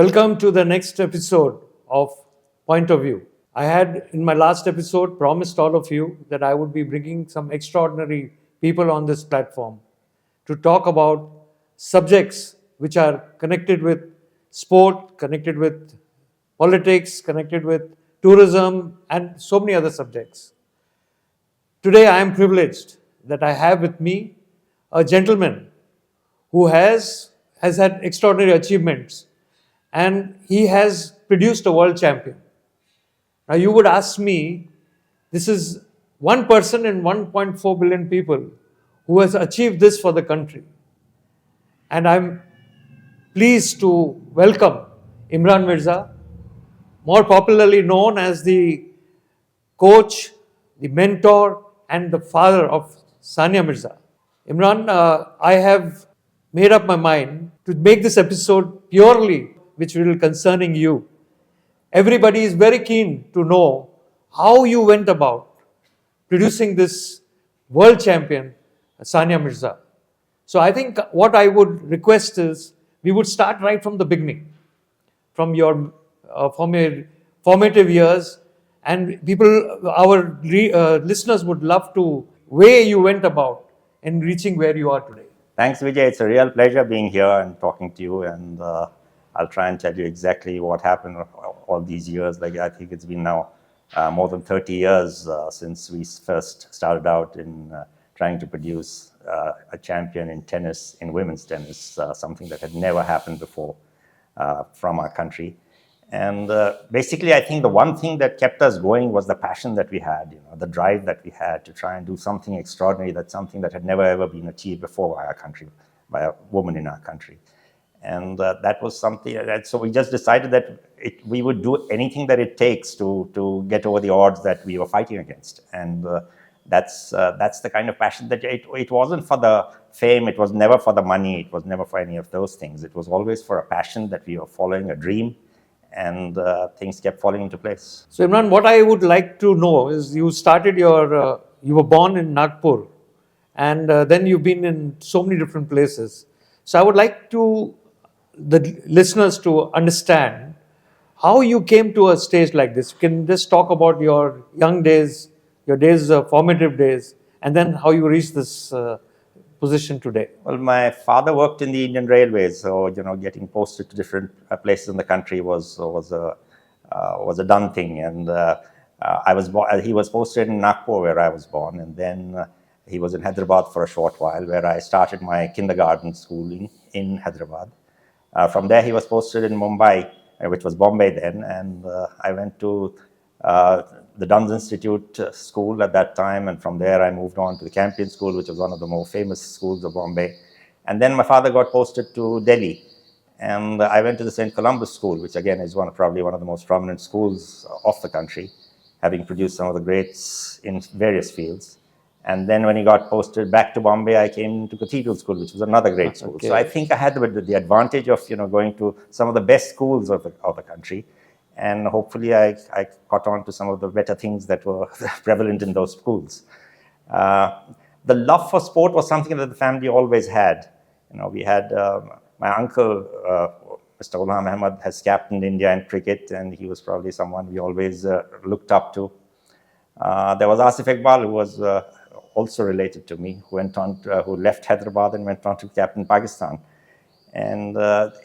Welcome to the next episode of Point of View. I had in my last episode promised all of you that I would be bringing some extraordinary people on this platform to talk about subjects which are connected with sport, connected with politics, connected with tourism, and so many other subjects. Today I am privileged that I have with me a gentleman who has had extraordinary achievements, and he has produced a world champion. Now you would ask me, this is one person in 1.4 billion people who has achieved this for the country. And I'm pleased to welcome Imran Mirza, more popularly known as the coach, the mentor, and the father of Sania Mirza. Imran, I have made up my mind to make this episode purely which will concerning you. Everybody is very keen to know how you went about producing this world champion, Sania Mirza. So I think what I would request is we would start right from the beginning, from your formative years, and our listeners would love to way you went about in reaching where you are today. Thanks, Vijay. It's a real pleasure being here and talking to you. And I'll try and tell you exactly what happened all these years. I think it's been now more than 30 years since we first started out in trying to produce a champion in tennis, in women's tennis, something that had never happened before from our country. And basically, I think the one thing that kept us going was the passion that we had, the drive that we had to try and do something extraordinary, that's something that had never ever been achieved before by our country, by a woman in our country. And that was something, so we just decided that we would do anything that it takes to get over the odds that we were fighting against. And that's the kind of passion that it wasn't for the fame, it was never for the money, it was never for any of those things. It was always for a passion that we were following, a dream, and things kept falling into place. So Imran, what I would like to know is you started you were born in Nagpur, and then you've been in so many different places. So I would like the listeners to understand how you came to a stage like this. You can just talk about your young days, your days, formative days, and then how you reached this position today. Well, my father worked in the Indian Railways, so getting posted to different places in the country was a done thing. And he was posted in Nagpur, where I was born, and then he was in Hyderabad for a short while, where I started my kindergarten schooling in Hyderabad. From there, he was posted in Mumbai, which was Bombay then, and I went to the Duns Institute school at that time, and from there I moved on to the Campion School, which was one of the more famous schools of Bombay. And then my father got posted to Delhi, and I went to the St. Columbus School, which again is probably one of the most prominent schools of the country, having produced some of the greats in various fields. And then when he got posted back to Bombay, I came to Cathedral School, which was another great school. Okay. So I think I had the advantage of going to some of the best schools of the country. And hopefully I caught on to some of the better things that were prevalent in those schools. The love for sport was something that the family always had. We had my uncle, Mr. Ghulam Ahmed, has captained India in cricket, and he was probably someone we always looked up to. There was Asif Iqbal, who was also related to me, who left Hyderabad and went on to captain Pakistan. And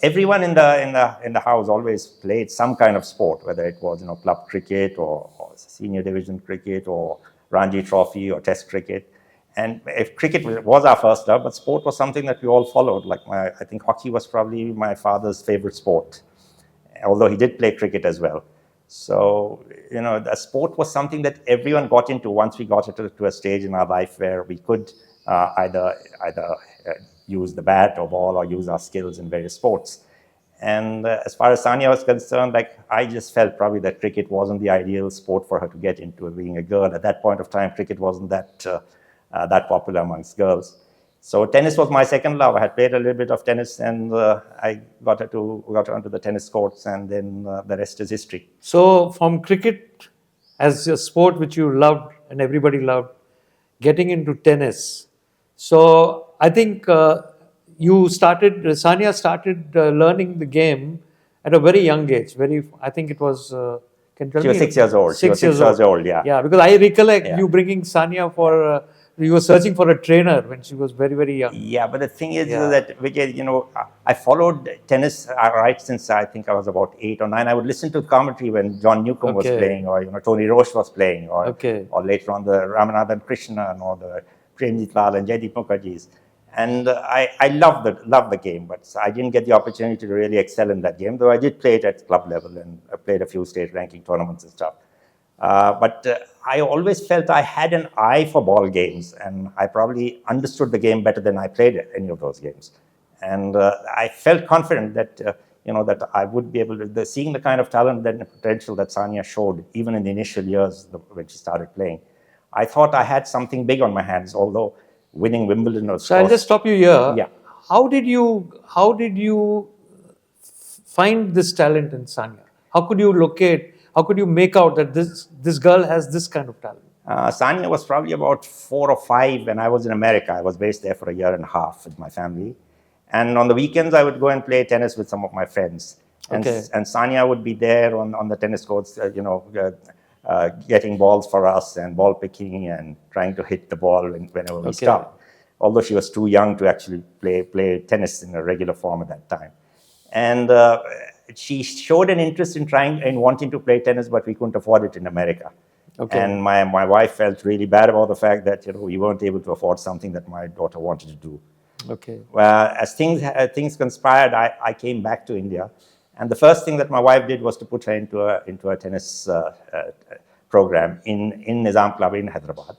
everyone in the house always played some kind of sport, whether it was club cricket or senior division cricket or Ranji Trophy or Test cricket. And if cricket was our first love, but sport was something that we all followed. I think hockey was probably my father's favorite sport, although he did play cricket as well. So the sport was something that everyone got into once we got to a stage in our life where we could either use the bat or ball or use our skills in various sports. And as far as Sania was concerned, I just felt probably that cricket wasn't the ideal sport for her to get into. Being a girl at that point of time, cricket wasn't that popular amongst girls. So tennis was my second love. I had played a little bit of tennis, and I got onto the tennis courts, and then the rest is history. So from cricket as a sport which you loved and everybody loved, getting into tennis. So I think Sania started learning the game at a very young age. I think it was. Can you tell She was me? 6 years old. She was 6 years old, yeah. Yeah, because I recollect Yeah. you bringing Sania for. You were searching for a trainer when she was very, very young. Yeah, but the thing is Yeah. that, Vijay, I followed tennis right since I think I was about 8 or 9. I would listen to commentary when John Newcombe was Okay. playing, or Tony Roche was playing, or Okay. or later on the Ramanathan Krishnan or the Premjit Lal and Jaidip Mukerjeas. And I loved the game, but I didn't get the opportunity to really excel in that game, though I did play it at club level and I played a few state ranking tournaments and stuff. But I always felt I had an eye for ball games, and I probably understood the game better than I played any of those games. And I felt confident that that I would be able to, seeing the kind of talent and potential that Sania showed, even in the initial years when she started playing. I thought I had something big on my hands, although winning Wimbledon was. So I'll just stop you here. Yeah. How did you find this talent in Sania? How could you locate? How could you make out that this girl has this kind of talent? Sania was probably about 4 or 5 when I was in America. I was based there for a year and a half with my family. And on the weekends, I would go and play tennis with some of my friends. And, Okay. and Sania would be there on the tennis courts, getting balls for us and ball picking and trying to hit the ball whenever we Okay. stopped. Although she was too young to actually play tennis in a regular form at that time. And she showed an interest in wanting to play tennis, but we couldn't afford it in America. Okay. And my wife felt really bad about the fact that we weren't able to afford something that my daughter wanted to do. Okay. Well, as things conspired, I came back to India, and the first thing that my wife did was to put her into a tennis program in Nizam Club in Hyderabad.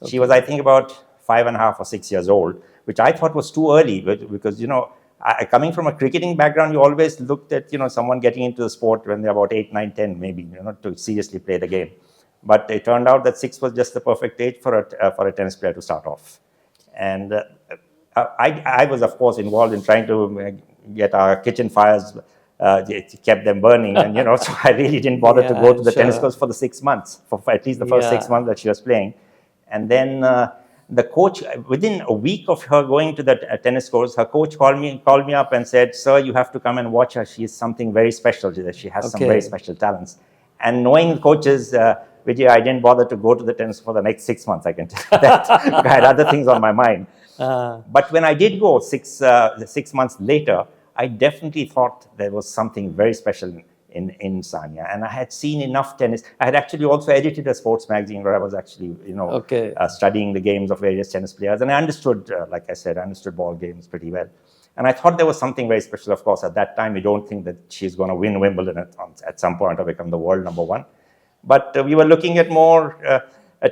Okay. She was, I think, about 5.5 or 6 years old, which I thought was too early because coming from a cricketing background, you always looked at someone getting into the sport when they're about 8, 9, 10, maybe to seriously play the game. But it turned out that 6 was just the perfect age for a tennis player to start off. And I was, of course, involved in trying to get our kitchen fires, kept them burning, and so I really didn't bother to go to the tennis course for the 6 months, for at least the first 6 months that she was playing. And then the coach, within a week of her going to the tennis course, her coach called me up and said, "Sir, you have to come and watch her. She is something very special. She has some very special talents." And knowing coaches, Vijay, I didn't bother to go to the tennis for the next 6 months, I can tell you that. I had other things on my mind. But when I did go 6 months later, I definitely thought there was something very special in Sania. And I had seen enough tennis. I had actually also edited a sports magazine where I was actually, studying the games of various tennis players. And I understood, like I said, I understood ball games pretty well. And I thought there was something very special. Of course, at that time, you don't think that she's going to win Wimbledon at some point or become the world number one. But we were looking at more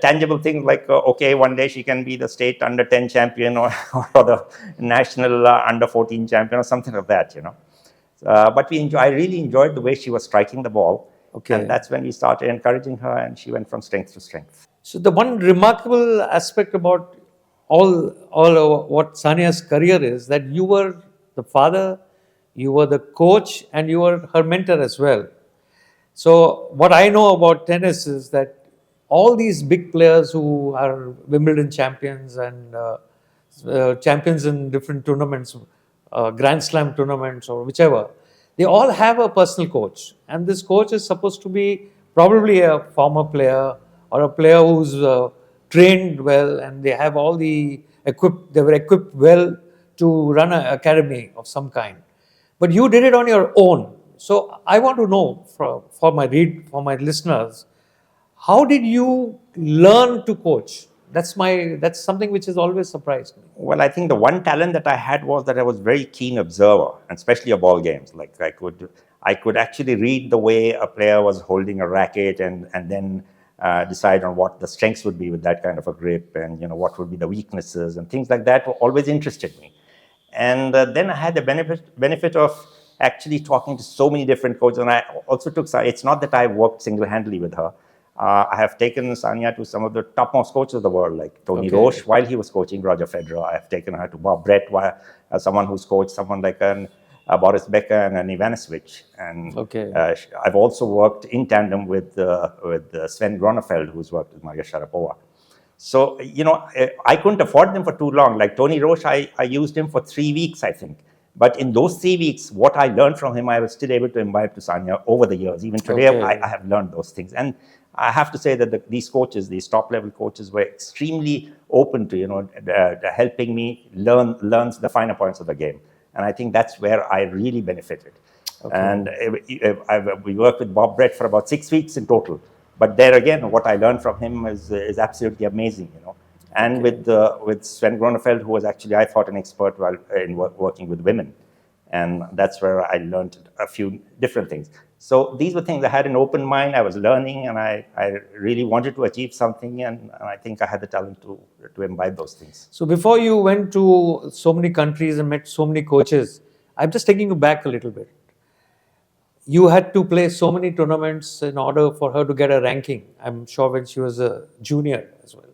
tangible things like, one day she can be the state under 10 champion or the national under 14 champion or something like that, But I really enjoyed the way she was striking the ball. Okay. And that's when we started encouraging her, and she went from strength to strength. So the one remarkable aspect about all what Sania's career is that you were the father, you were the coach, and you were her mentor as well. So what I know about tennis is that all these big players who are Wimbledon champions and champions in different tournaments, Grand Slam tournaments or whichever, they all have a personal coach. And this coach is supposed to be probably a former player or a player who's trained well, and they have all they were equipped well to run an academy of some kind. But you did it on your own. So I want to know for my listeners, how did you learn to coach? That's something which has always surprised me. Well, I think the one talent that I had was that I was very keen observer, and especially of ball games. Like I could actually read the way a player was holding a racket and then decide on what the strengths would be with that kind of a grip, and what would be the weaknesses and things like that. Always interested me. And then I had the benefit of actually talking to so many different coaches, and I also it's not that I worked single-handedly with her. I have taken Sania to some of the topmost coaches of the world, like Tony Roche, while he was coaching Roger Federer. I have taken her to Bob Brett, someone who's coached someone like Boris Becker and an Ivanovic. And I've also worked in tandem with Sven Gronefeld, who's worked with Maria Sharapova. So, I couldn't afford them for too long. Like Tony Roche, I used him for 3 weeks, I think. But in those 3 weeks, what I learned from him, I was still able to imbibe to Sania over the years. Even today, I have learned those things. And I have to say that these coaches, these top-level coaches, were extremely open to, helping me learn the finer points of the game. And I think that's where I really benefited. And we worked with Bob Brett for about 6 weeks in total. But there again, what I learned from him is absolutely amazing. And with Sven Gronefeld, who was actually, I thought, an expert in working with women. And that's where I learned a few different things. So these were things I had an open mind, I was learning, and I really wanted to achieve something, and I think I had the talent to imbibe those things. So before you went to so many countries and met so many coaches, I'm just taking you back a little bit. You had to play so many tournaments in order for her to get a ranking, I'm sure, when she was a junior as well.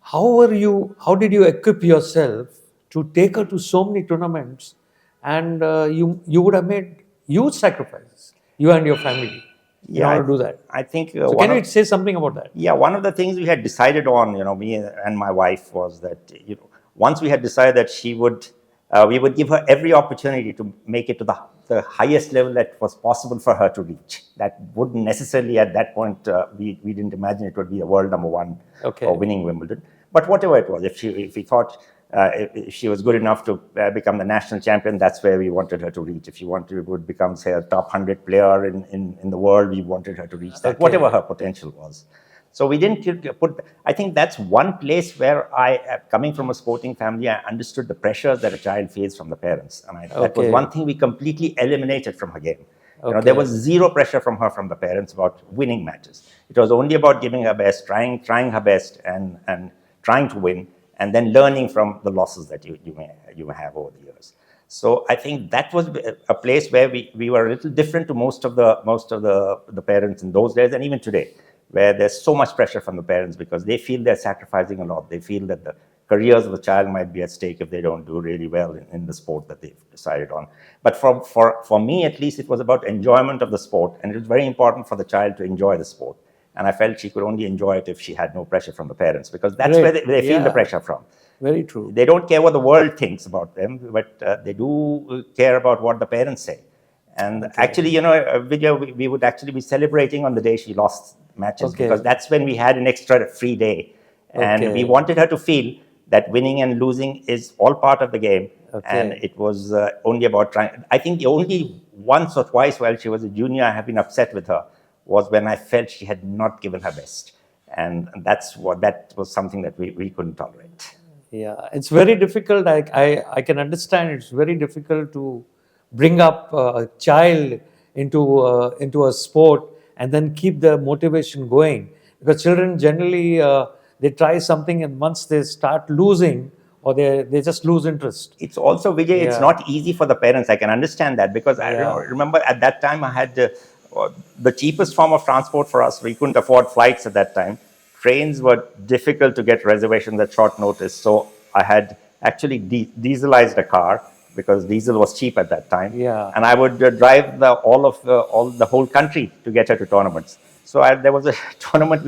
How did you equip yourself to take her to so many tournaments? And you would have made huge sacrifices, you and your family, in order to do that. I think. So can you say something about that? Yeah, one of the things we had decided on, me and my wife, was that once we had decided that we would give her every opportunity to make it to the highest level that was possible for her to reach. That wouldn't necessarily, at that point, we didn't imagine it would be a world #1 or winning Wimbledon. But whatever it was, if we thought if she was good enough to become the national champion, that's where we wanted her to reach. If she would become, say, a top 100 player in the world, we wanted her to reach that, whatever her potential was. So we didn't I think that's one place where coming from a sporting family, I understood the pressures that a child feels from the parents. And that was one thing we completely eliminated from her game. There was zero pressure from the parents about winning matches. It was only about giving her best, trying her best, and trying to win, and then learning from the losses that you may have over the years. So I think that was a place where we were a little different to most of the parents in those days, and even today, where there's so much pressure from the parents because they feel they're sacrificing a lot. They feel that the careers of the child might be at stake if they don't do really well in the sport that they've decided on. But for me, at least, it was about enjoyment of the sport, and it was very important for the child to enjoy the sport. And I felt she could only enjoy it if she had no pressure from the parents, because that's where they feel the pressure from. Very true. They don't care what the world thinks about them, but they do care about what the parents say. And actually, Vijay, we would actually be celebrating on the day she lost matches, because that's when we had an extra free day. And we wanted her to feel that winning and losing is all part of the game. And it was only about trying. I think the only once or twice while she was a junior I have been upset with her was when I felt she had not given her best. And that was something that we couldn't tolerate. Yeah, it's very difficult. I can understand it's very difficult to bring up a child into a sport and then keep the motivation going. Because children generally, they try something, and once they start losing, or they just lose interest. It's also, Vijay, it's not easy for the parents. I can understand that, because I remember at that time I had the cheapest form of transport for us. We couldn't afford flights at that time. Trains were difficult to get reservations at short notice. So I had actually dieselized a car, because diesel was cheap at that time. And I would drive the whole country to get her to tournaments. So there was a tournament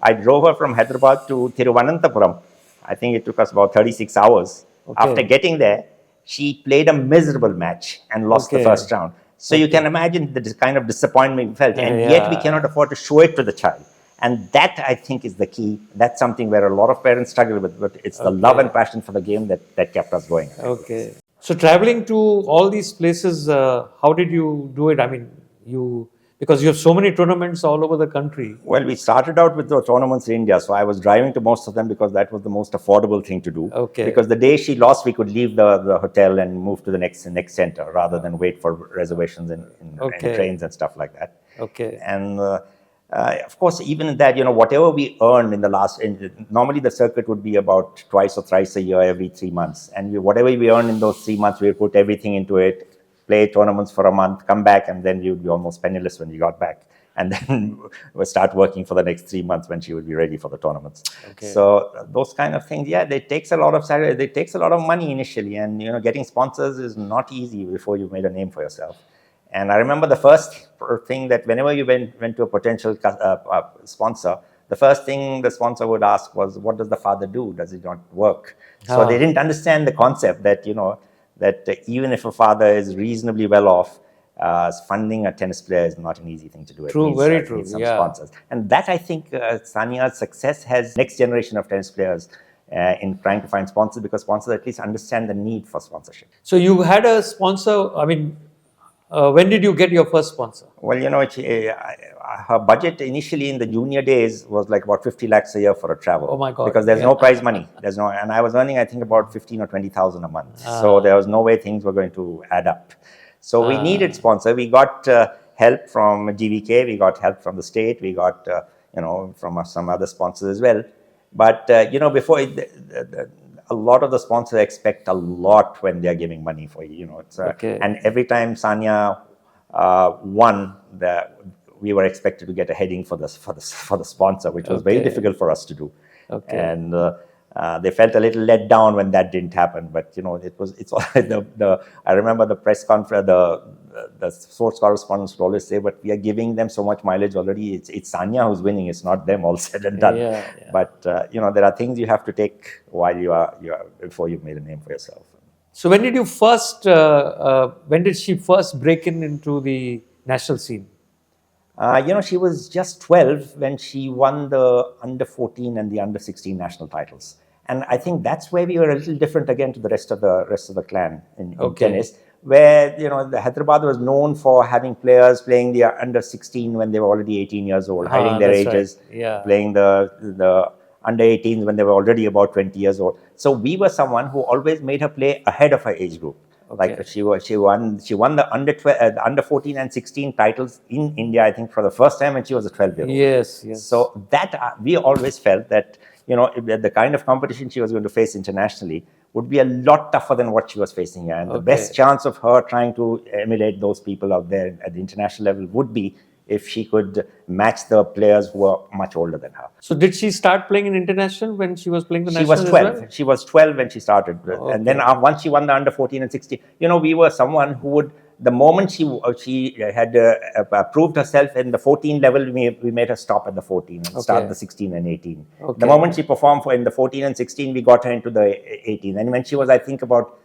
I drove her from Hyderabad to Thiruvananthapuram. I think it took us about 36 hours. After getting there, she played a miserable match and lost the first round. So you can imagine the kind of disappointment we felt. And yet we cannot afford to show it to the child. And that, I think, is the key. That's something where a lot of parents struggle with, but it's the love and passion for the game that kept us going. So traveling to all these places, how did you do it? I mean, because you have so many tournaments all over the country. Well, we started out with the tournaments in India. So I was driving to most of them because that was the most affordable thing to do. Because the day she lost, we could leave the hotel and move to the next center rather than wait for reservations in trains and stuff like that. And of course, even in that, whatever we earned normally the circuit would be about twice or thrice a year, every 3 months. And whatever we earned in those 3 months, we would put everything into it, play tournaments for a month, come back, and then we would be almost penniless when we got back. And then we'll start working for the next 3 months when she would be ready for the tournaments. So those kind of things, it takes a lot of salary, it takes a lot of money initially. And, getting sponsors is not easy before you've made a name for yourself. And I remember the first thing that whenever you went to a potential sponsor, the first thing the sponsor would ask was, what does the father do? Does he not work? So they didn't understand the concept that, that even if a father is reasonably well off, funding a tennis player is not an easy thing to do. True, It needs, very it true. needs some Yeah. sponsors. And that, I think, Sania's success has next generation of tennis players in trying to find sponsors, because sponsors at least understand the need for sponsorship. So you had a sponsor. I mean, when did you get your first sponsor? Well, her budget initially in the junior days was like about 50 lakhs a year for a travel. Oh my God. Because there's Yeah. no prize money. And I was earning, I think, about 15 or 20,000 a month. So there was no way things were going to add up. So we needed sponsor. We got help from GVK. We got help from the state. We got, from some other sponsors as well. But, before a lot of the sponsors expect a lot when they're giving money for you. Okay. And every time Sania won, we were expected to get a heading for the sponsor, which was very difficult for us to do. Okay. And they felt a little let down when that didn't happen. But it's all I remember the press conference, the sports correspondents would always say, but we are giving them so much mileage already. It's Sania who's winning. It's not them, all said and done. Yeah. But there are things you have to take while you are before you've made a name for yourself. So when did you first? When did she first break into the national scene? She was just 12 when she won the under 14 and the under 16 national titles. And I think that's where we were a little different again to the rest of the clan in tennis, where the Hyderabad was known for having players playing the under 16 when they were already 18 years old, hiding their ages, playing the under 18s when they were already about 20 years old. So we were someone who always made her play ahead of her age group. Like she won the under 14 and 16 titles in India, I think, for the first time when she was a 12-year-old. Yes. So that we always felt that the kind of competition she was going to face internationally would be a lot tougher than what she was facing here. And the best chance of her trying to emulate those people out there at the international level would be if she could match the players who were much older than her. So did she start playing in international when she was playing the She national? was 12. She was 12 when she started. And then once she won the under 14 and 16, we were someone who would, the moment she had proved herself in the 14 level, we made her stop at the 14 and start the 16 and 18. The moment she performed in the 14 and 16, we got her into the 18. And when she was, I think, about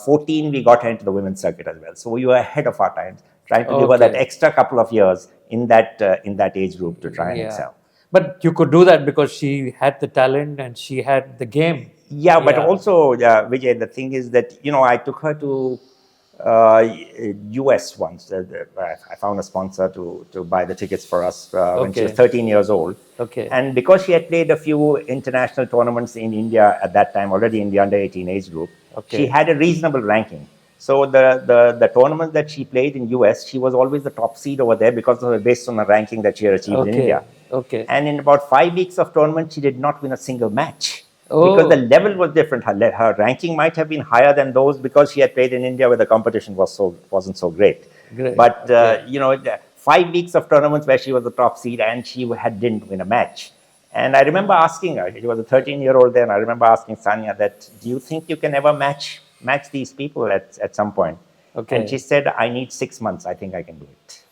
14, we got her into the women's circuit as well. So we were ahead of our times, trying to give her that extra couple of years in that age group to try and excel. But you could do that because she had the talent and she had the game. Yeah, but also, Vijay, the thing is that, I took her to US once. I found a sponsor to buy the tickets for us when she was 13 years old. And because she had played a few international tournaments in India at that time, already in the under 18 age group, she had a reasonable ranking. So the tournaments that she played in US, she was always the top seed over there because based on the ranking that she had achieved in India. And in about 5 weeks of tournament, she did not win a single match. Because the level was different. Her ranking might have been higher than those because she had played in India where the competition wasn't so great. But 5 weeks of tournaments where she was the top seed and she didn't win a match. And I remember asking her, she was a 13-year-old then, I remember asking Sania that, do you think you can ever match these people at some point? And she said, I need 6 months, I think I can do it.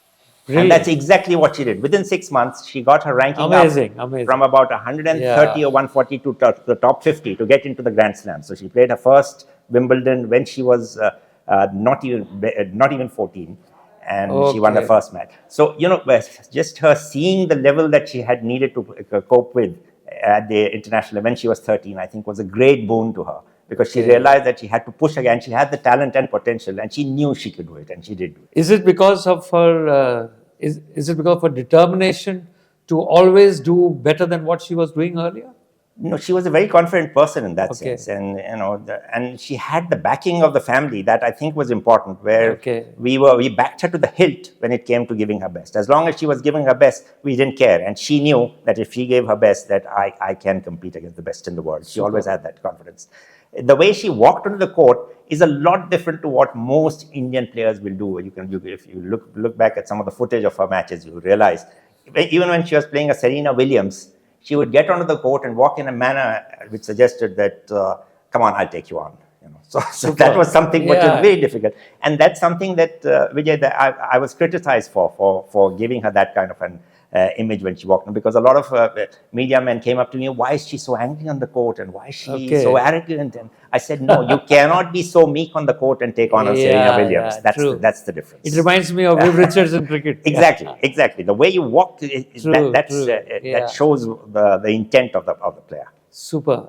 Really? And that's exactly what she did. Within 6 months, she got her ranking up from about 130 or 140 to the top 50 to get into the Grand Slam. So she played her first Wimbledon when she was not even 14, and she won the first match. So, just her seeing the level that she had needed to cope with at the international when she was 13, I think was a great boon to her. Because she realized that she had to push again. She had the talent and potential, and she knew she could do it, and she did do it. Is it because of her? Is it because of her determination to always do better than what she was doing earlier? No, she was a very confident person in that sense, and and she had the backing of the family that I think was important. Where we backed her to the hilt when it came to giving her best. As long as she was giving her best, we didn't care, and she knew that if she gave her best, that I can compete against the best in the world. She always had that confidence. The way she walked onto the court is a lot different to what most Indian players will do. If you look back at some of the footage of her matches, you realize even when she was playing a Serena Williams, she would get onto the court and walk in a manner which suggested that, come on, I'll take you on. So that was something which was very difficult. And that's something that, Vijay, that I was criticized for giving her that kind of image when she walked in, because a lot of media men came up to me, why is she so angry on the court and why is she so arrogant? And I said, no, you cannot be so meek on the court and take on a Serena Williams. That's the difference. It reminds me of Viv Richards in cricket. Exactly. The way you walk, that shows the intent of the player. Super.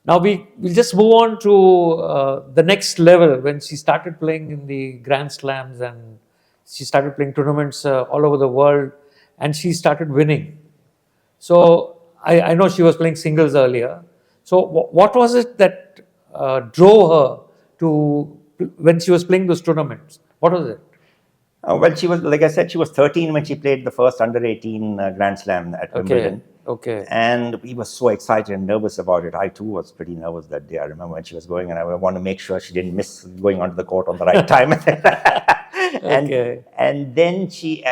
Now we'll just move on to the next level, when she started playing in the Grand Slams and she started playing tournaments all over the world, and she started winning. So I know she was playing singles earlier. So what was it that drove her to, when she was playing those tournaments? What was it? Well, she was, like I said, she was 13 when she played the first under-18 Grand Slam at Wimbledon. Okay. And we were so excited and nervous about it. I too was pretty nervous that day. I remember when she was going, and I wanted to make sure she didn't miss going onto the court on the right time. And then she,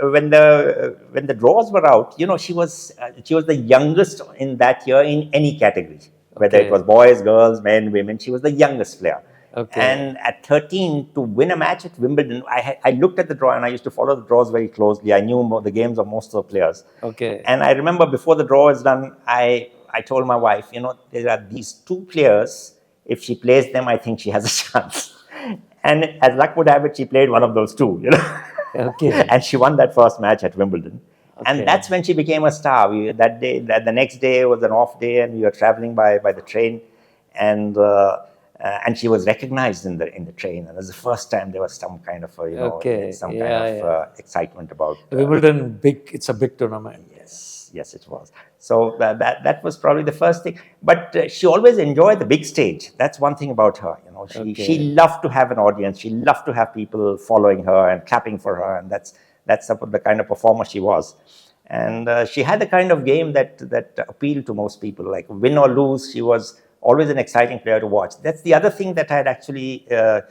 when the draws were out, she was the youngest in that year in any category, whether it was boys, girls, men, women. She was the youngest player. And at 13, to win a match at Wimbledon, I looked at the draw, and I used to follow the draws very closely. I knew the games of most of the players. And I remember before the draw was done, I told my wife, there are these two players. If she plays them, I think she has a chance. And as luck would have it, she played one of those two, And she won that first match at Wimbledon. And that's when she became a star. The next day was an off day, and we were traveling by the train. And she was recognized in the train, and it was the first time there was some kind of excitement about Wimbledon. It's a big tournament. Yes, it was. So that was probably the first thing. But she always enjoyed the big stage. That's one thing about her. She loved to have an audience. She loved to have people following her and clapping for her, and that's the kind of performer she was. And she had the kind of game that appealed to most people. Like win or lose, she was always an exciting player to watch. That's the other thing that I had actually, I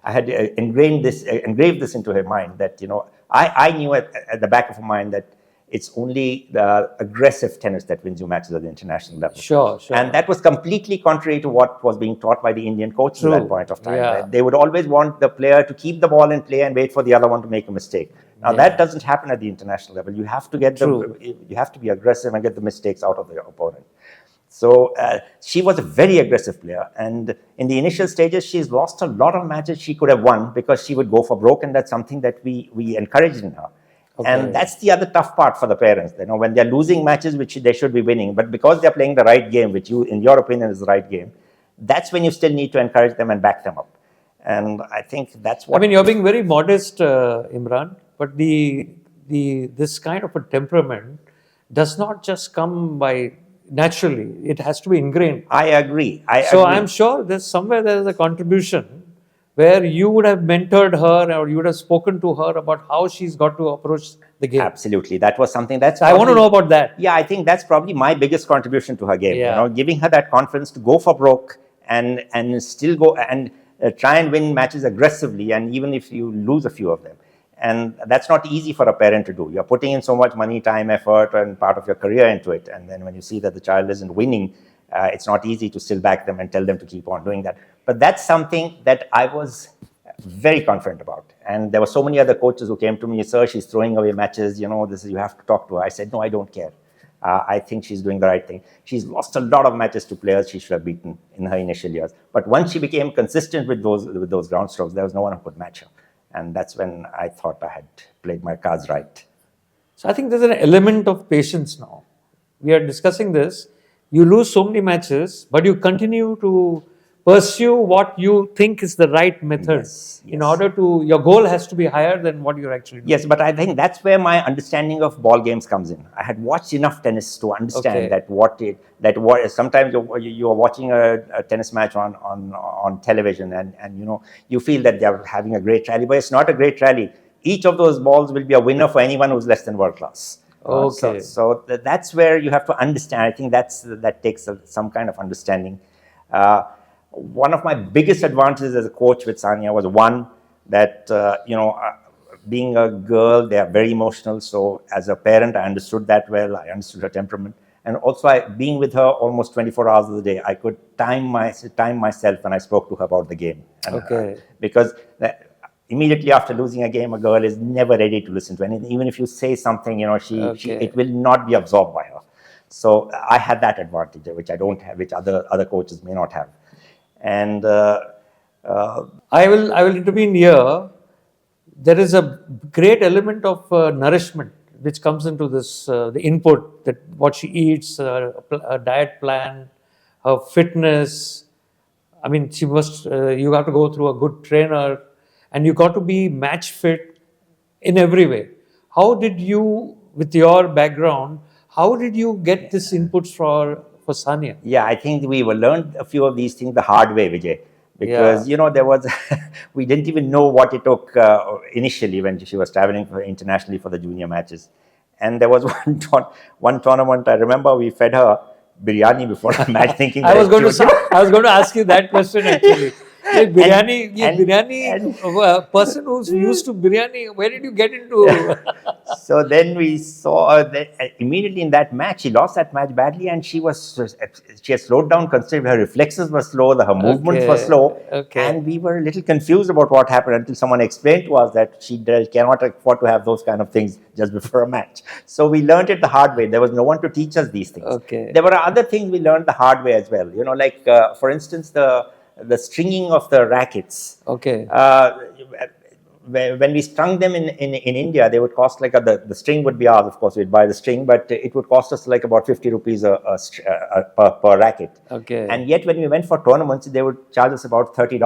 had engraved this into her mind, that I knew at the back of her mind that it's only the aggressive tennis that wins you matches at the international level. Sure. And that was completely contrary to what was being taught by the Indian coaches at that point of time. They would always want the player to keep the ball in play and wait for the other one to make a mistake. Now that doesn't happen at the international level. You have to you have to be aggressive and get the mistakes out of the opponent. So she was a very aggressive player, and in the initial stages, she's lost a lot of matches she could have won because she would go for broke, and that's something that we encouraged in her. And that's the other tough part for the parents. When they're losing matches which they should be winning, but because they're playing the right game, which in your opinion is the right game, that's when you still need to encourage them and back them up. And I think that's what. I mean, you're being very modest, Imran, but this kind of a temperament does not just come by naturally. It has to be ingrained. I agree. I'm sure there's a contribution where you would have mentored her, or you would have spoken to her about how she's got to approach the game. Absolutely. That was something I want to know about that. Yeah, I think that's probably my biggest contribution to her game. Giving her that confidence to go for broke and still go and try and win matches aggressively, and even if you lose a few of them. And that's not easy for a parent to do. You're putting in so much money, time, effort, and part of your career into it. And then when you see that the child isn't winning, it's not easy to still back them and tell them to keep on doing that. But that's something that I was very confident about. And there were so many other coaches who came to me, sir, she's throwing away matches, you have to talk to her. I said, no, I don't care. I think she's doing the right thing. She's lost a lot of matches to players she should have beaten in her initial years. But once she became consistent with those ground strokes, there was no one who could match her. And that's when I thought I had played my cards right. So I think there's an element of patience now. We are discussing this. You lose so many matches, but you continue to pursue what you think is the right method. In order to, your goal has to be higher than what you're actually doing. Yes, but I think that's where my understanding of ball games comes in. I had watched enough tennis to understand that sometimes you're watching a tennis match on television, and you feel that they're having a great rally, but it's not a great rally. Each of those balls will be a winner for anyone who's less than world class. So that's where you have to understand. I think that takes some kind of understanding. One of my biggest advantages as a coach with Sania was one that, being a girl, they are very emotional. So as a parent, I understood that well. I understood her temperament. And also, being with her almost 24 hours of the day, I could time myself when I spoke to her about the game. Because immediately after losing a game, a girl is never ready to listen to anything. Even if you say something, it will not be absorbed by her. So I had that advantage, which I don't have, which other coaches may not have. And I will intervene here. There is a great element of nourishment which comes into this, the input, that what she eats, a diet plan, her fitness. I mean, she must. You have to go through a good trainer, and you got to be match fit in every way. How did you, with your background, how did you get this inputs for Sania? yeah, I think we were learned a few of these things the hard way, Vijay, because Yeah. there was we didn't even know what it took initially when she was traveling internationally for the junior matches, and there was one tournament I remember we fed her biryani before the match, thinking I was that going she to would, I was going to ask you that question actually. Ye and biryani, person who's used to biryani, where did you get into? so then we saw that immediately in that match, she lost that match badly, and she had slowed down considerably. Her reflexes were slow, her movements were slow, Okay. and we were a little confused about what happened until someone explained to us that she cannot afford to have those kind of things just before a match. So we learned it the hard way. There was no one to teach us these things. Okay. There were other things we learned the hard way as well. Like for instance, the stringing of the rackets. Okay. When we strung them in India, they would cost the string would be ours, of course, we'd buy the string, but it would cost us like about 50 rupees per racket. Okay. And yet when we went for tournaments, they would charge us about $30,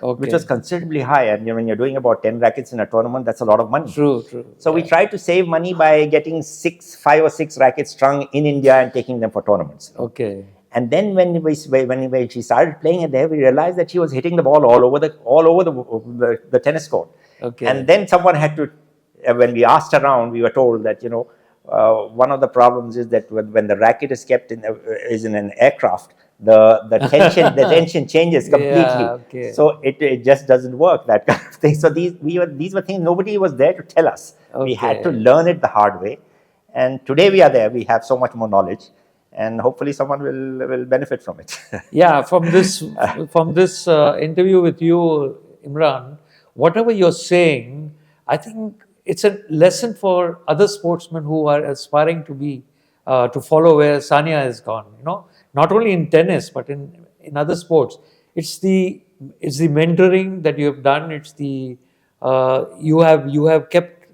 Okay. which was considerably high. And when you're doing about 10 rackets in a tournament, that's a lot of money. True. So we tried to save money by getting 5 or 6 rackets strung in India and taking them for tournaments. Okay. And then when she started playing it there, we realized that she was hitting the ball all over the tennis court. Okay. And then someone had to, when we asked around, we were told that one of the problems is that when the racket is kept in an aircraft, the tension changes completely. Yeah, okay. So it just doesn't work, that kind of thing. So these were things nobody was there to tell us. We had to Okay. learn it the hard way. And today we are there. We have so much more knowledge, and hopefully someone will benefit from it. Yeah, from this interview with you, Imran, whatever you're saying, I think it's a lesson for other sportsmen who are aspiring to be to follow where Sania has gone. Not only in tennis but in other sports. It's the mentoring that you have done. It's the you have kept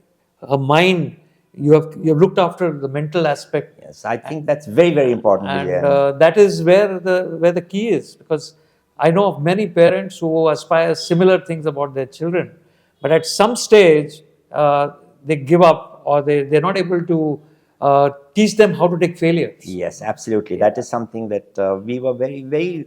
her mind. You have looked after the mental aspect. Yes, I think that's very, very important. And Vijay. that is where the key is, because I know of many parents who aspire similar things about their children, but at some stage they give up, or they're not able to teach them how to take failures. Yes, absolutely. That is something that we were very, very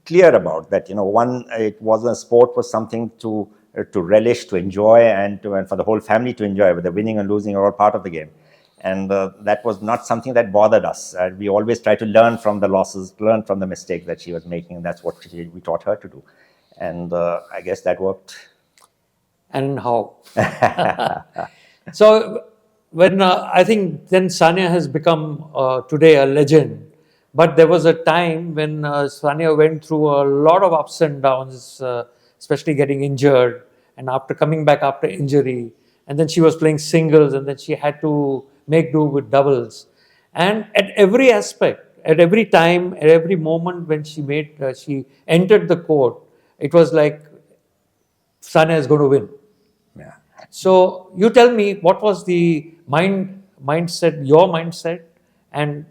clear about. That it wasn't a sport, was something to relish, to enjoy, and for the whole family to enjoy. But the winning and losing are all part of the game, and that was not something that bothered us. We always tried to learn from the losses, learn from the mistakes that she was making, and that's what we taught her to do. And I guess that worked. And how? So when I think then Sania has become today a legend, but there was a time when Sania went through a lot of ups and downs, especially getting injured, and after coming back after injury, and then she was playing singles, and then she had to make do with doubles, and at every aspect, at every time, at every moment when she entered the court, it was like Sania is going to win. Yeah. So you tell me, what was the mindset, your mindset, and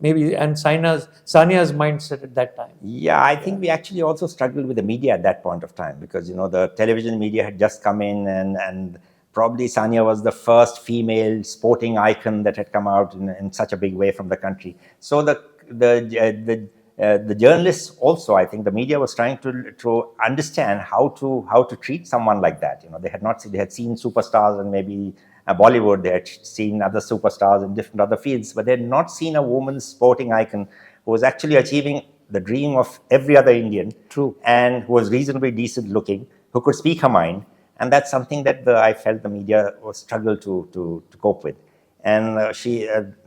Sania's mindset at that time? Yeah, I think we actually also struggled with the media at that point of time, because the television media had just come in, and probably Sania was the first female sporting icon that had come out in such a big way from the country. So the journalists also, I think the media was trying to understand how to treat someone like that. They had seen superstars and maybe Bollywood, they had seen other superstars in different other fields, but they had not seen a woman's sporting icon who was actually achieving the dream of every other Indian. True. And who was reasonably decent looking, who could speak her mind. And that's something that I felt the media was struggled to cope with. And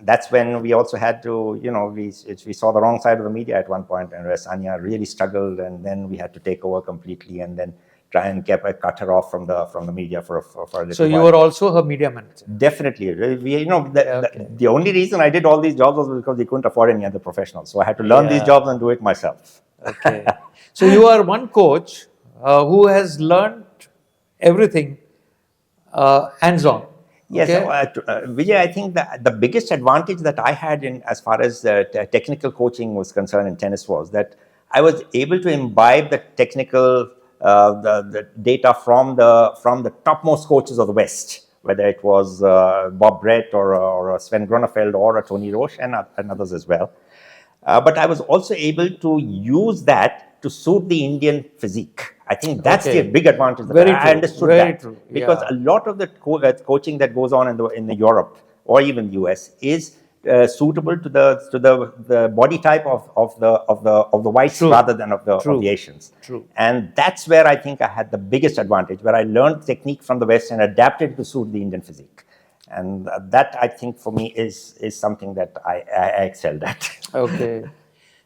that's when we also had to, we saw the wrong side of the media at one point, and where Sania really struggled, and then we had to take over completely. And then try and cut her off from the media for a little So you while. were also her media manager. Definitely. The only reason I did all these jobs was because they couldn't afford any other professionals. So I had to learn these jobs and do it myself. Okay. So you are one coach who has learned everything hands-on. Yes, Okay? Vijay, I think that the biggest advantage that I had in as far as technical coaching was concerned in tennis was that I was able to imbibe the technical the data from the topmost coaches of the West, whether it was Bob Brett or Sven Gronefeld or Tony Roche and others as well. But I was also able to use that to suit the Indian physique. I think that's the big advantage that I understood that. True. Because a lot of the coaching that goes on in the Europe or even US is suitable to the body type of the whites rather than of the Asians. True. And that's where I think I had the biggest advantage, where I learned technique from the West and adapted to suit the Indian physique. And that, I think, for me is something that I excelled at. Okay.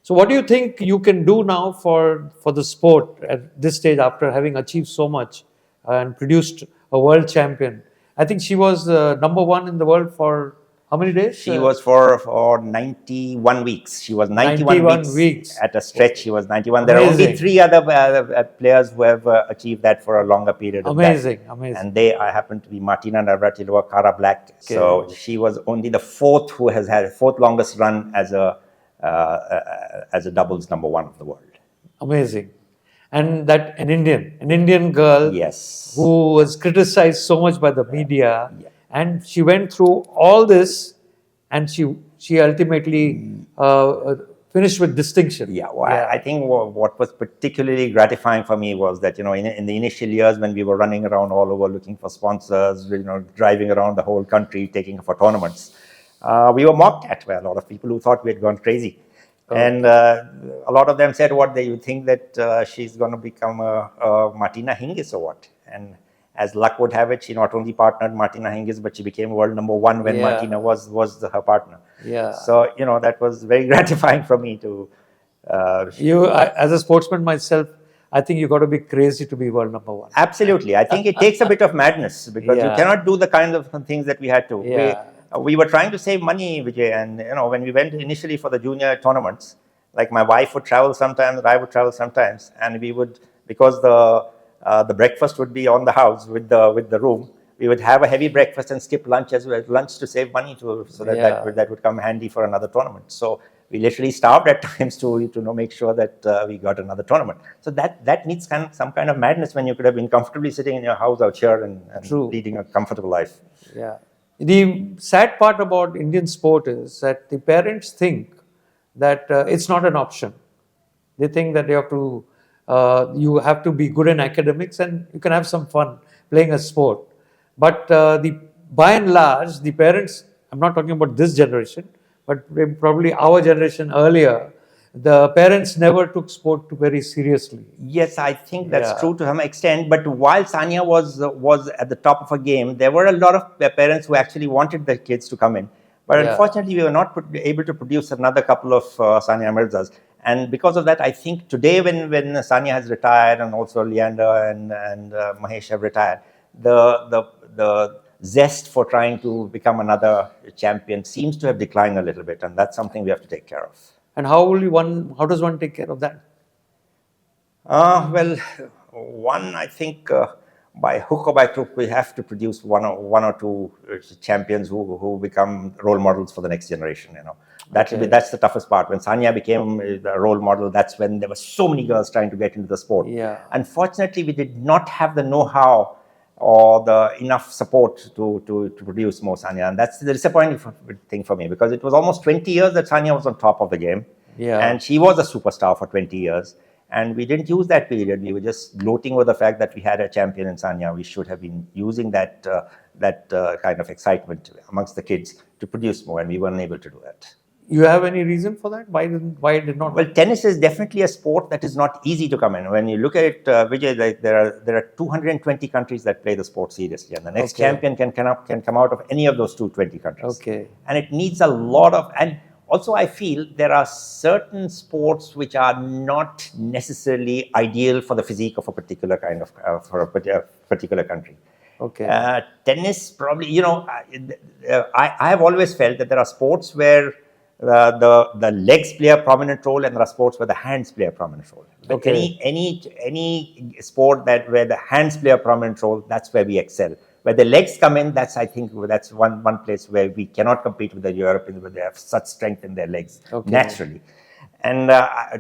So what do you think you can do now for the sport at this stage after having achieved so much and produced a world champion? I think she was number one in the world for how many days? She was for 91 weeks. She was 91 weeks at a stretch. She was 91. There are only 3 other players who have achieved that for a longer period of time. Amazing. And they happen to be Martina Navratilova, Cara Black. Okay. So she was only the 4th who has had 4th longest run as a doubles number 1 of the world. Amazing. And that an Indian girl, yes, who was criticized so much by the media, and she went through all this, and she ultimately finished with distinction. I think what was particularly gratifying for me was that, in the initial years when we were running around all over looking for sponsors, driving around the whole country taking her for tournaments, we were mocked at by a lot of people who thought we had gone crazy. And a lot of them said, what, you think that she's going to become a Martina Hingis or what? And as luck would have it, she not only partnered Martina Hingis, but she became world number 1 when Martina was her partner. So, that was very gratifying for me to... as a sportsman myself, I think you got to be crazy to be world number 1. Absolutely. I think it takes a bit of madness because you cannot do the kind of things that we had to. We were trying to save money, Vijay, and when we went initially for the junior tournaments, like my wife would travel sometimes, and I would travel sometimes, and we would, because the breakfast would be on the house with the room, we would have a heavy breakfast and skip lunch as well, lunch to save money so that would come handy for another tournament. So we literally starved at times to make sure that we got another tournament. So that needs some kind of madness when you could have been comfortably sitting in your house out here and leading a comfortable life. Yeah. The sad part about Indian sport is that the parents think that it's not an option. They think that you have to be good in academics and you can have some fun playing a sport. But by and large, the parents, I'm not talking about this generation, but probably our generation earlier, the parents never took sport very seriously. Yes, I think that's true to some extent. But while Sania was at the top of her game, there were a lot of parents who actually wanted their kids to come in. But unfortunately, we were not able to produce another couple of Sania Mirzas. And because of that, I think today when Sania has retired and also Leander and Mahesh have retired, the zest for trying to become another champion seems to have declined a little bit. And that's something we have to take care of. And how does one take care of that? Well, one, I think by hook or by crook, we have to produce one or two champions who become role models for the next generation. That's the toughest part. When Sania became the role model, that's when there were so many girls trying to get into the sport. Unfortunately, we did not have the know-how or the enough support to produce more Sania. And that's the disappointing thing for me, because it was almost 20 years that Sania was on top of the game. And she was a superstar for 20 years. And we didn't use that period. We were just gloating with the fact that we had a champion in Sania. We should have been using that kind of excitement amongst the kids to produce more, and we weren't able to do that. You have any reason for that? Why did not? Well, tennis is definitely a sport that is not easy to come in. When you look at it, Vijay, there are 220 countries that play the sport seriously, and the next champion can come out of any of those 220 countries. And it needs a lot of, and also I feel there are certain sports which are not necessarily ideal for the physique of a particular kind of for a particular country. Okay. Tennis probably, I have always felt that there are sports where the legs play a prominent role, and there are sports where the hands play a prominent role. But Okay. any sport that where the hands play a prominent role, that's where we excel. Where the legs come in, I think that's one place where we cannot compete with the Europeans, where they have such strength in their legs Okay. naturally. And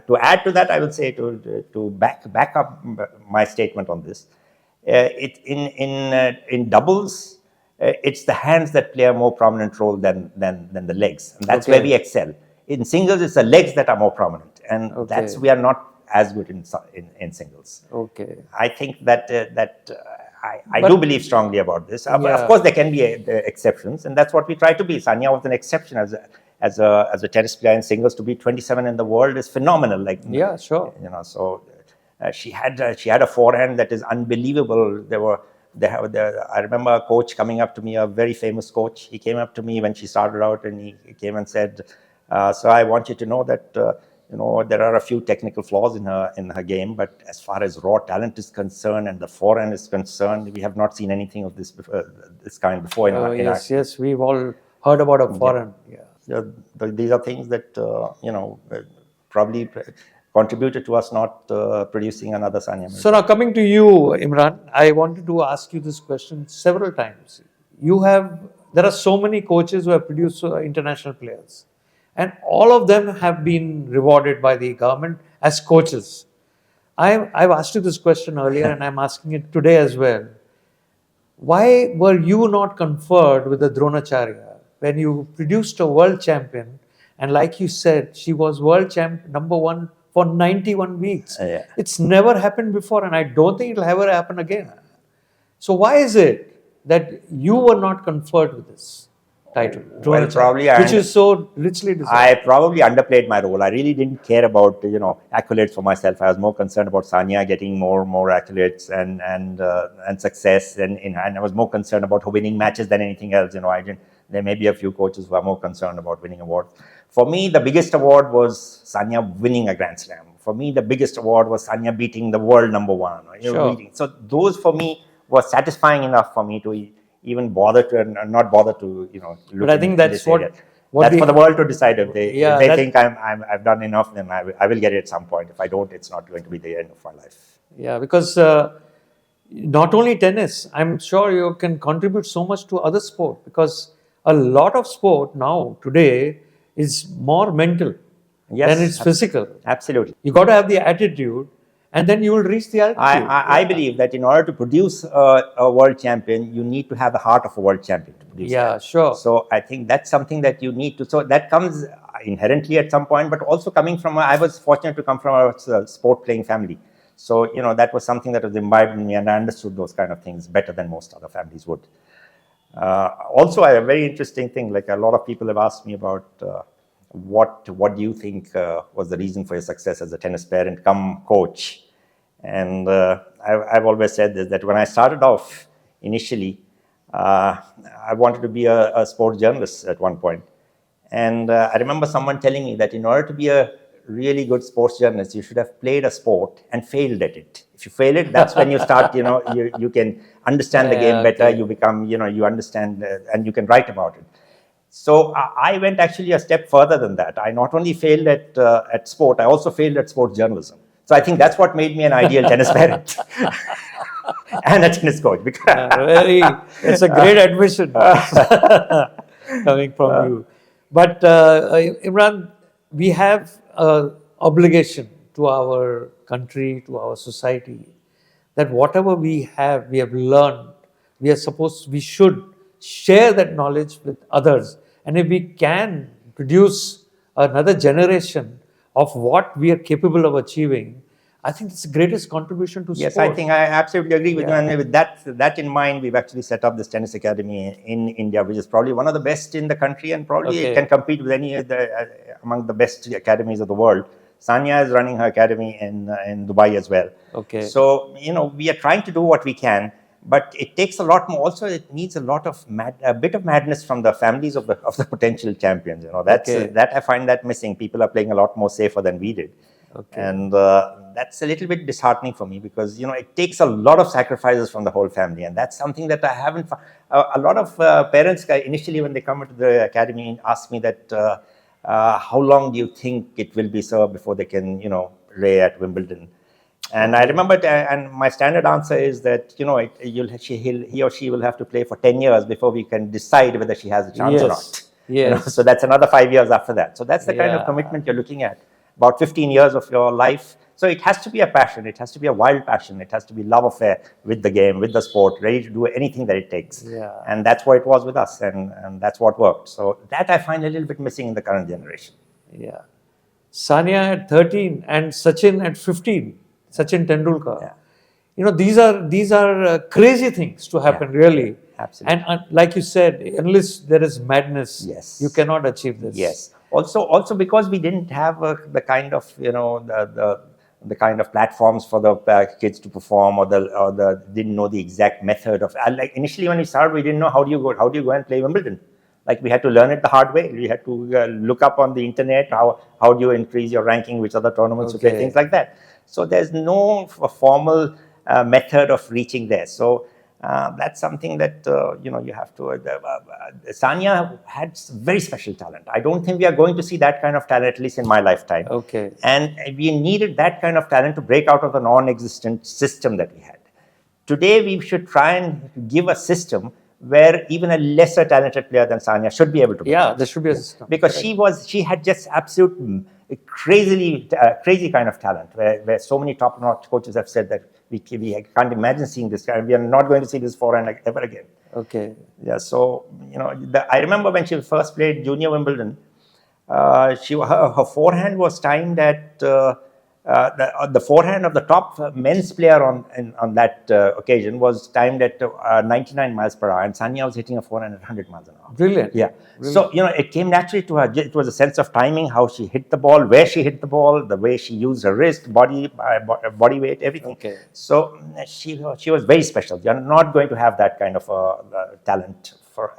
to add to that, I would say to back up my statement on this, in doubles, it's the hands that play a more prominent role than the legs, and that's where we excel. In singles, it's the legs that are more prominent, and that's we are not as good in singles. Okay. I think that I do believe strongly about this. Of course, there can be exceptions, and that's what we try to be. Sania was an exception as a tennis player in singles. To be 27 in the world is phenomenal. Like sure. So she had a forehand that is unbelievable. I remember a coach coming up to me, a very famous coach. He came up to me when she started out, and he came and said, "So I want you to know that there are a few technical flaws in her game, but as far as raw talent is concerned and the forehand is concerned, we have not seen anything of this kind before." Yes, we've all heard about a forehand. These are things that probably contributed to us not producing another Sania Mirza. So now coming to you, Imran, I wanted to ask you this question several times. There are so many coaches who have produced international players, and all of them have been rewarded by the government as coaches. I've asked you this question earlier, and I'm asking it today as well. Why were you not conferred with the Dronacharya when you produced a world champion? And like you said, she was world champ number 1 for 91 weeks. It's never happened before, and I don't think it'll ever happen again. So why is it that you were not conferred with this title? Well, probably which is so richly deserved. I probably underplayed my role. I really didn't care about accolades for myself. I was more concerned about Sania getting more accolades and success, and I was more concerned about her winning matches than anything else. There may be a few coaches who are more concerned about winning awards. For me, the biggest award was Sania winning a Grand Slam. For me, the biggest award was Sania beating the world number 1. So those for me were satisfying enough for me to even bother to and not bother to look. But I think that's that's for the world to decide. If they think I've done enough, then I will get it at some point. If I don't, it's not going to be the end of my life. Yeah, because not only tennis, I'm sure you can contribute so much to other sport, because a lot of sport now today is more mental than it's physical. Absolutely. You got to have the attitude, and then you will reach the altitude. I believe that in order to produce a world champion, you need to have the heart of a world champion to produce that. Sure. So I think that's something that you need to. So that comes inherently at some point, but also coming from. I was fortunate to come from a sport playing family. So that was something that was imbibed in me, and I understood those kind of things better than most other families would. Also, a very interesting thing, like a lot of people have asked me about what do you think was the reason for your success as a tennis parent come coach? And I've always said this, that when I started off initially, I wanted to be a sports journalist at one point. And I remember someone telling me that in order to be a really good sports journalist, you should have played a sport and failed at it. If you fail it, that's when you start, you can understand the game better, you become, you understand and you can write about it. So I went actually a step further than that. I not only failed at sport, I also failed at sports journalism. So I think that's what made me an ideal tennis parent and a tennis coach. It's a great admission coming from you. But Imran, we have an obligation to our country, to our society, that whatever we have learned, we should share that knowledge with others. And if we can produce another generation of what we are capable of achieving, I think it's the greatest contribution to sport. Yes, I think I absolutely agree with you. And with that in mind, we've actually set up this tennis academy in India, which is probably one of the best in the country, and probably can compete with any of among the best academies of the world. Sania is running her academy in Dubai as well. Okay. So we are trying to do what we can. But it takes a lot more. Also, it needs a lot of a bit of madness from the families of the potential champions. That's Okay. that I find that missing. People are playing a lot more safer than we did, Okay. and that's a little bit disheartening for me because it takes a lot of sacrifices from the whole family, and that's something that I haven't. A lot of parents initially, when they come into the academy, ask me that how long do you think it will be, sir, before they can play at Wimbledon. And I remember, and my standard answer is that he or she will have to play for 10 years before we can decide whether she has a chance or not. Yes. So that's another 5 years after that. So that's the kind of Yeah. commitment you're looking at. About 15 years of your life. So it has to be a passion. It has to be a wild passion. It has to be love affair with the game, with the sport, ready to do anything that it takes. Yeah. And that's what it was with us, and that's what worked. So that I find a little bit missing in the current generation. Yeah. Sania at 13 and Sachin at 15. Sachin Tendulkar. Yeah. These are crazy things to happen, really. Absolutely. And like you said, unless there is madness, Yes. you cannot achieve this. Yes. Also because we didn't have the kind of the kind of platforms for the kids to perform, or the didn't know the exact method of. Like initially when we started, we didn't know how do you go and play Wimbledon. Like we had to learn it the hard way. We had to look up on the internet how do you increase your ranking, which other tournaments to play, things like that. So there's no formal method of reaching there. So that's something that you have to. Sania had very special talent. I don't think we are going to see that kind of talent, at least in my lifetime. Okay. And we needed that kind of talent to break out of the non-existent system that we had. Today, we should try and give a system where even a lesser talented player than Sania should be able to. Yeah, there should be a system. Because she had just absolute crazy kind of talent, where so many top-notch coaches have said that we can't imagine seeing this guy. We are not going to see this forehand ever again. Okay. Yeah. So I remember when she first played junior Wimbledon, her forehand was timed at the forehand of the top men's player on that occasion was timed at 99 miles per hour, and Sania was hitting a forehand at 100 miles an hour. Brilliant. Yeah. Brilliant. So it came naturally to her. It was a sense of timing, how she hit the ball, where she hit the ball, the way she used her wrist, body weight, everything. Okay. So she was very special. You're not going to have that kind of talent for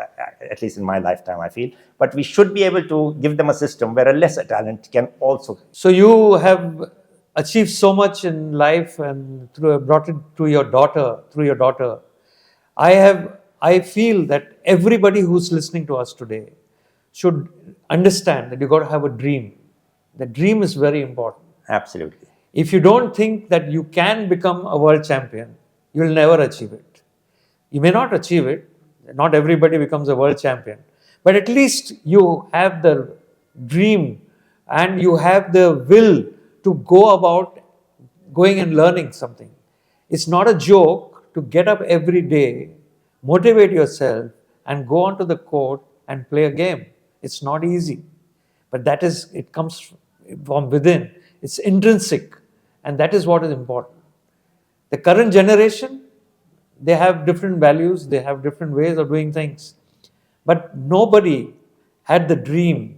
at least in my lifetime, I feel. But we should be able to give them a system where a lesser talent can also. So you have achieved so much in life, and brought it to your daughter, through your daughter. I feel that everybody who's listening to us today should understand that you got to have a dream. The dream is very important. Absolutely. If you don't think that you can become a world champion, you'll never achieve it. You may not achieve it. Not everybody becomes a world champion. But at least you have the dream and you have the will to go about going and learning something. It's not a joke to get up every day, motivate yourself, and go onto the court and play a game. It's not easy. But it comes from within. It's intrinsic. And that is what is important. The current generation, they have different values, they have different ways of doing things. But nobody had the dream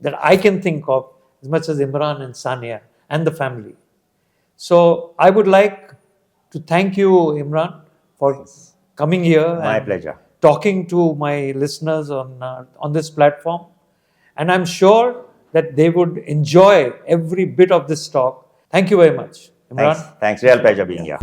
that I can think of as much as Imran and Sania and the family. So I would like to thank you, Imran, for coming here. My and pleasure. Talking to my listeners on this platform. And I'm sure that they would enjoy every bit of this talk. Thank you very much, Imran. Thanks. Real pleasure being here.